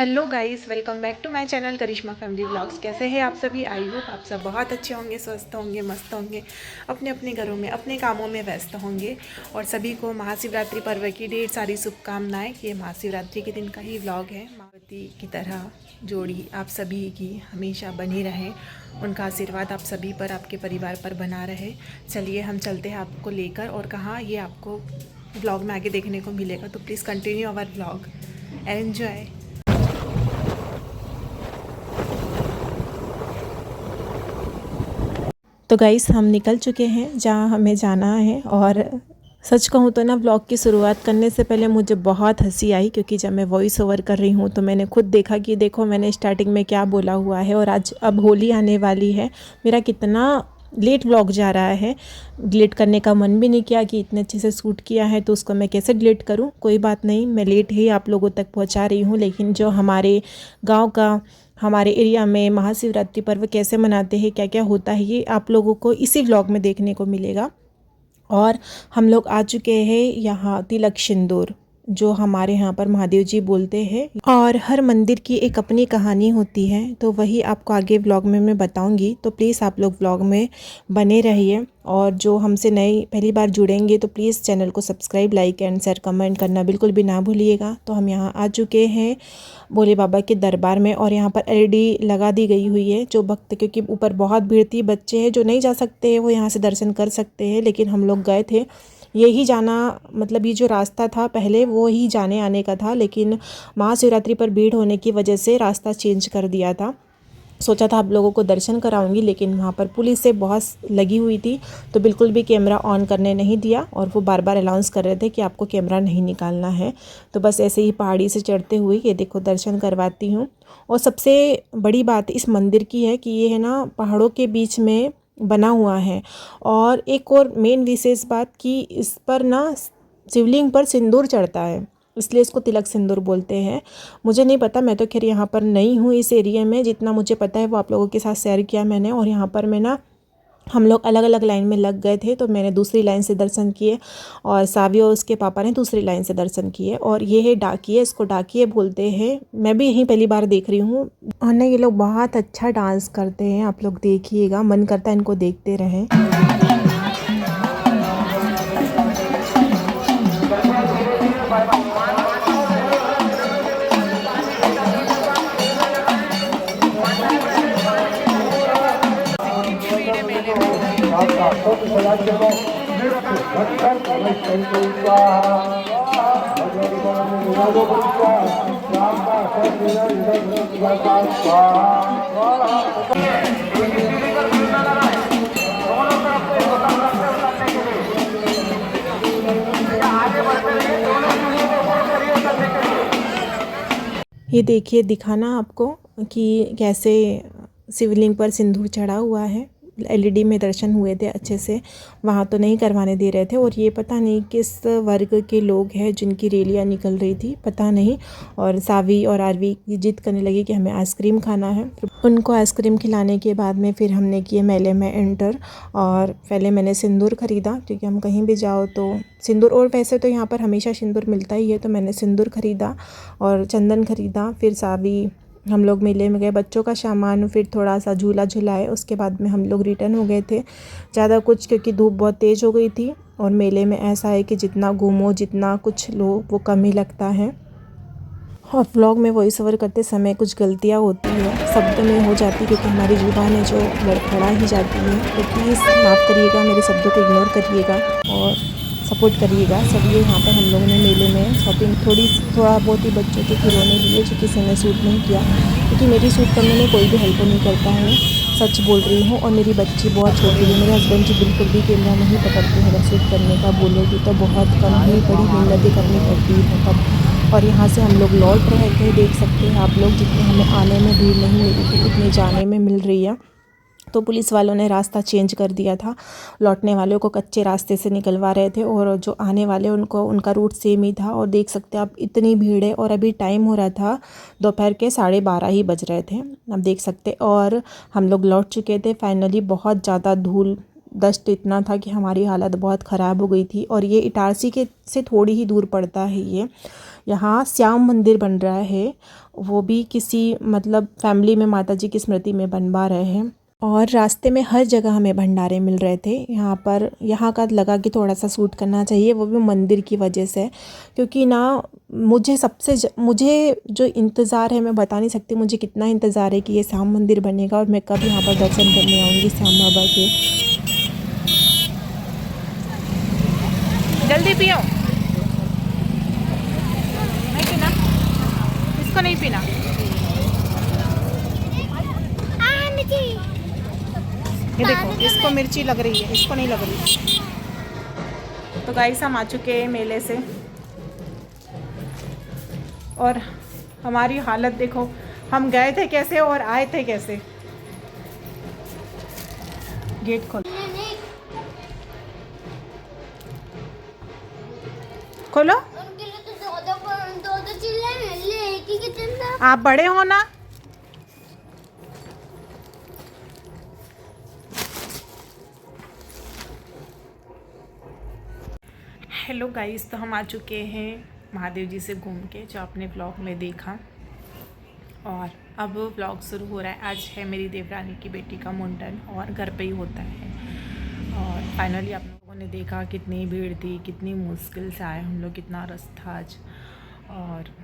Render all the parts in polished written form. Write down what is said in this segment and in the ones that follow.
Hello guys, welcome back to my channel Karishma family vlogs. कैसे हैं आप सभी? आई होप आप सब बहुत अच्छे होंगे, स्वस्थ होंगे, मस्त होंगे, अपने अपने घरों में अपने कामों में व्यस्त होंगे। और सभी को महाशिवरात्रि पर्व की ढेर सारी शुभकामनाएं। ये महाशिवरात्रि के दिन का ही व्लॉग है। मावती की तरह जोड़ी आप सभी की हमेशा बनी रहे, उनका आशीर्वाद आप सभी पर, आपके परिवार पर बना रहे। चलिए हम चलते हैं आपको लेकर, और कहाँ ये आपको व्लॉग में आगे देखने को मिलेगा। तो please continue our vlog, enjoy. तो गाइस, हम निकल चुके हैं जहाँ हमें जाना है। और सच कहूँ तो ना, व्लॉग की शुरुआत करने से पहले मुझे बहुत हंसी आई, क्योंकि जब मैं वॉइस ओवर कर रही हूँ तो मैंने खुद देखा कि देखो मैंने स्टार्टिंग में क्या बोला हुआ है। और आज अब होली आने वाली है, मेरा कितना लेट व्लॉग जा रहा है। डिलीट करने का मन भी नहीं किया कि इतने अच्छे से शूट किया है तो उसको मैं कैसे डिलीट करूँ। कोई बात नहीं, मैं लेट ही आप लोगों तक पहुँचा रही हूँ। लेकिन जो हमारे गाँव का, हमारे एरिया में महाशिवरात्रि पर्व कैसे मनाते हैं, क्या क्या होता है, ये आप लोगों को इसी व्लॉग में देखने को मिलेगा। और हम लोग आ चुके हैं यहाँ तिलक सिंदूर, जो हमारे यहाँ पर महादेव जी बोलते हैं। और हर मंदिर की एक अपनी कहानी होती है, तो वही आपको आगे व्लॉग में मैं बताऊंगी। तो प्लीज़ आप लोग व्लॉग में बने रहिए। और जो हमसे नए पहली बार जुड़ेंगे तो प्लीज़ चैनल को subscribe, like and share, comment करना बिल्कुल भी ना भूलिएगा। तो हम यहाँ आ चुके हैं भोले बाबा के दरबार में, और यहाँ पर एलईडी लगा दी गई हुई है। जो भक्त, क्योंकि ऊपर बहुत भीड़ थी, बच्चे हैं जो नहीं जा सकते हैं वो यहाँ से दर्शन कर सकते हैं। लेकिन हम लोग गए थे, यही जाना, मतलब ये जो रास्ता था पहले वो ही जाने आने का था, लेकिन महाशिवरात्रि पर भीड़ होने की वजह से रास्ता चेंज कर दिया था। सोचा था आप लोगों को दर्शन कराऊंगी, लेकिन वहाँ पर पुलिस से बहुत लगी हुई थी, तो बिल्कुल भी कैमरा ऑन करने नहीं दिया। और वो बार बार अनाउंस कर रहे थे कि आपको कैमरा नहीं निकालना है। तो बस ऐसे ही पहाड़ी से चढ़ते हुए ये देखो दर्शन करवाती हूँ। और सबसे बड़ी बात इस मंदिर की है कि ये है ना पहाड़ों के बीच में बना हुआ है। और एक और मेन विशेष बात कि इस पर ना शिवलिंग पर सिंदूर चढ़ता है, इसलिए इसको तिलक सिंदूर बोलते हैं। मुझे नहीं पता, मैं तो खैर यहाँ पर नहीं हूँ इस एरिया में, जितना मुझे पता है वो आप लोगों के साथ शेयर किया मैंने। और यहाँ पर मैं ना, हम लोग अलग अलग लाइन में लग गए थे, तो मैंने दूसरी लाइन से दर्शन किए और सावी और उसके पापा ने दूसरी लाइन से दर्शन किए। और ये है डाकिये, इसको डाकिये बोलते हैं। मैं भी यहीं पहली बार देख रही हूँ। और ना ये लोग बहुत अच्छा डांस करते हैं, आप लोग देखिएगा, मन करता है इनको देखते रहें। ये देखिए, दिखाना आपको कि कैसे शिवलिंग पर सिंदूर चढ़ा हुआ है। एलईडी में दर्शन हुए थे अच्छे से, वहाँ तो नहीं करवाने दे रहे थे। और ये पता नहीं किस वर्ग के लोग हैं जिनकी रैलियाँ निकल रही थी, पता नहीं। और सावी और आरवी की जिद करने लगी कि हमें आइसक्रीम खाना है। उनको आइसक्रीम खिलाने के बाद में फिर हमने किए मेले में एंटर। और पहले मैंने सिंदूर ख़रीदा, क्योंकि हम कहीं भी जाओ तो सिंदूर, और वैसे तो यहाँ पर हमेशा सिंदूर मिलता ही है, तो मैंने सिंदूर ख़रीदा और चंदन ख़रीदा। फिर सावी, हम लोग मेले में गए, बच्चों का सामान, फिर थोड़ा सा झूला झुलाए, उसके बाद में हम लोग रिटर्न हो गए थे। ज़्यादा कुछ, क्योंकि धूप बहुत तेज़ हो गई थी। और मेले में ऐसा है कि जितना घूमो, जितना कुछ लो, वो कम ही लगता है। और व्लॉग में वॉइस ओवर करते समय कुछ गलतियाँ होती है, शब्द में हो जाती है, क्योंकि हमारी जुबान है जो लड़खड़ा ही जाती है। तो प्लीज़ माफ़ करिएगा, मेरे शब्दों को इग्नोर करिएगा और सपोर्ट करिएगा। सब ये यहाँ पर हम लोगों ने मेले में शॉपिंग थोड़ा बहुत ही बच्चों के खिलौने लिए, जो किसी ने सूट नहीं किया, क्योंकि मेरी सूट करने में कोई भी हेल्प नहीं करता है, सच बोल रही हूँ। और मेरी बच्ची बहुत छोटी है, मेरे हस्बैंड जी बिल्कुल भी कैमरा नहीं पकड़ते हैं। अगर सूट करने का बोलोगी तो बहुत कम ही बड़ी मिन्नतें करनी पड़ती है तब। और यहाँ से हम लोग लौट रहे थे, देख सकते हैं आप लोग, जितने हमें आने में भीड़ नहीं मिली थी उतनी जाने में मिल रही है। तो पुलिस वालों ने रास्ता चेंज कर दिया था, लौटने वालों को कच्चे रास्ते से निकलवा रहे थे, और जो आने वाले उनको, उनका रूट सेम ही था। और देख सकते हैं आप, इतनी भीड़ है। और अभी टाइम हो रहा था दोपहर के 12:30 ही बज रहे थे, आप देख सकते। और हम लोग लौट चुके थे फाइनली। बहुत ज़्यादा धूल डस्ट इतना था कि हमारी हालत बहुत ख़राब हो गई थी। और ये इटारसी के से थोड़ी ही दूर पड़ता है। ये यहाँ श्याम मंदिर बन रहा है, वो भी किसी मतलब फैमिली में माता जी की स्मृति में बनवा रहे हैं। और रास्ते में हर जगह हमें भंडारे मिल रहे थे। यहाँ पर यहाँ का लगा कि थोड़ा सा शूट करना चाहिए, वो भी मंदिर की वजह से, क्योंकि ना मुझे जो इंतज़ार है मैं बता नहीं सकती मुझे कितना इंतज़ार है कि ये श्याम मंदिर बनेगा और मैं कब यहाँ पर दर्शन करने आऊँगी श्याम बाबा के। जल्दी पियो। नहीं पीना, इसको नहीं पीना। ये देखो, इसको मिर्ची लग रही है, इसको नहीं लग रही। तो गाइस हम आ चुके हैं मेले से और हमारी हालत देखो, हम गए थे कैसे और आए थे कैसे। गेट खोलो, खोलो। आप बड़े हो ना। हेलो गाइस, तो हम आ चुके हैं महादेव जी से घूम के, जो आपने ब्लॉग में देखा। और अब ब्लॉग शुरू हो रहा है। आज है मेरी देवरानी की बेटी का मुंडन और घर पे ही होता है। और फाइनली आप लोगों ने देखा कितनी भीड़ थी, कितनी मुश्किल से आए हम लोग, कितना रस था आज। और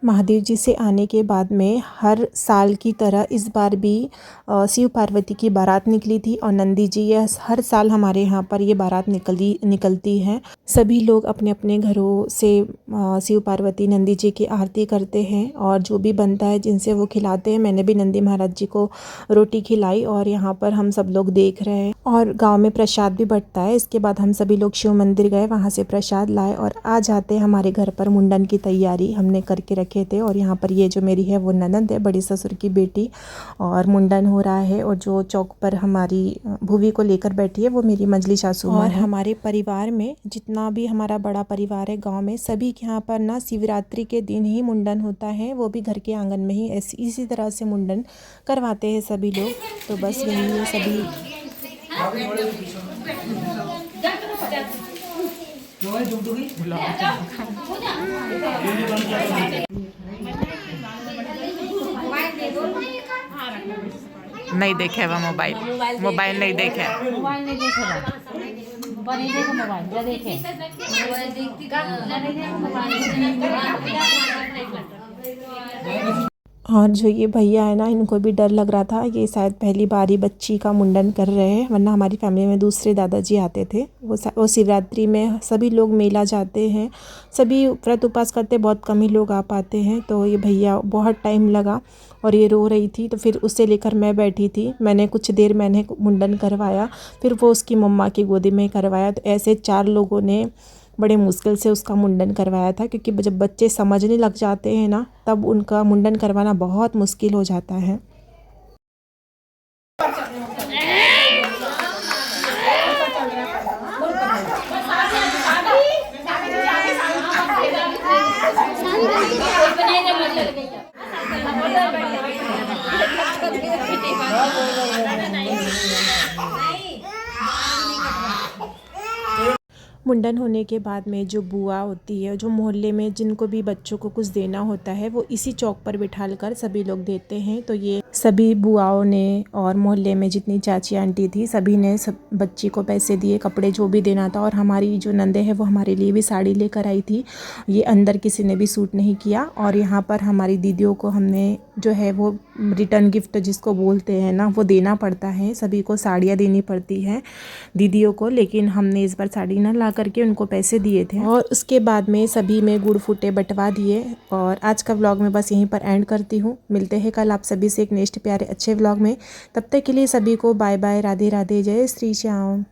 महादेव जी से आने के बाद में हर साल की तरह इस बार भी शिव पार्वती की बारात निकली थी। और नंदी जी, यह हर साल हमारे यहाँ पर ये बारात निकलती है। सभी लोग अपने अपने घरों से शिव पार्वती नंदी जी की आरती करते हैं और जो भी बनता है जिनसे वो खिलाते हैं। मैंने भी नंदी महाराज जी को रोटी खिलाई और यहाँ पर हम सब लोग देख रहे हैं। और गाँव में प्रसाद भी बंटता है। इसके बाद हम सभी लोग शिव मंदिर गए, वहाँ से प्रसाद लाए और आ जाते हमारे घर पर मुंडन की तैयारी हमने करके रखे थे। और यहाँ पर ये जो मेरी है वो ननद है, बड़ी ससुर की बेटी, और मुंडन हो रहा है। और जो चौक पर हमारी भूवी को लेकर बैठी है वो मेरी मंजली सासू माँ है। और हमारे परिवार में जितना भी हमारा बड़ा परिवार है गांव में, सभी के यहाँ पर ना शिवरात्रि के दिन ही मुंडन होता है, वो भी घर के आंगन में ही। इसी तरह से मुंडन करवाते हैं सभी लोग। तो बस यही है सभी। नहीं देखे वह मोबाइल नहीं देखे। और जो ये भैया है ना, इनको भी डर लग रहा था, ये शायद पहली बार ही बच्ची का मुंडन कर रहे हैं, वरना हमारी फैमिली में दूसरे दादाजी आते थे। वो शिवरात्रि में सभी लोग मेला जाते हैं, सभी व्रत उपास करते, बहुत कम ही लोग आ पाते हैं। तो ये भैया बहुत टाइम लगा और ये रो रही थी, तो फिर उसे लेकर मैं बैठी थी। मैंने कुछ देर मुंडन करवाया, फिर वो उसकी मम्मा की गोदी में करवाया। तो ऐसे 4 लोगों ने बड़े मुश्किल से उसका मुंडन करवाया था, क्योंकि जब बच्चे समझने लग जाते हैं ना, तब उनका मुंडन करवाना बहुत मुश्किल हो जाता है। मुंडन होने के बाद में जो बुआ होती है, जो मोहल्ले में जिनको भी बच्चों को कुछ देना होता है, वो इसी चौक पर बिठाकर सभी लोग देते हैं। तो ये सभी बुआओं ने और मोहल्ले में जितनी चाची आंटी थी, सभी ने सब बच्ची को पैसे दिए, कपड़े जो भी देना था। और हमारी जो नंदे है वो हमारे लिए भी साड़ी लेकर आई थी। ये अंदर किसी ने भी सूट नहीं किया। और यहाँ पर हमारी दीदियों को हमने जो है वो रिटर्न गिफ्ट जिसको बोलते हैं ना, वो देना पड़ता है। सभी को साड़ियाँ देनी पड़ती हैं दीदियों को, लेकिन हमने इस बार साड़ी ना ला करके उनको पैसे दिए थे और उसके बाद में सभी में गुड़ फूटे बंटवा दिए। और आज का व्लॉग मैं बस यहीं पर एंड करती हूँ। मिलते हैं कल आप सभी से एक नेक्स्ट प्यारे अच्छे व्लॉग में। तब तक के लिए सभी को बाय बाय, राधे राधे, जय श्री श्याम।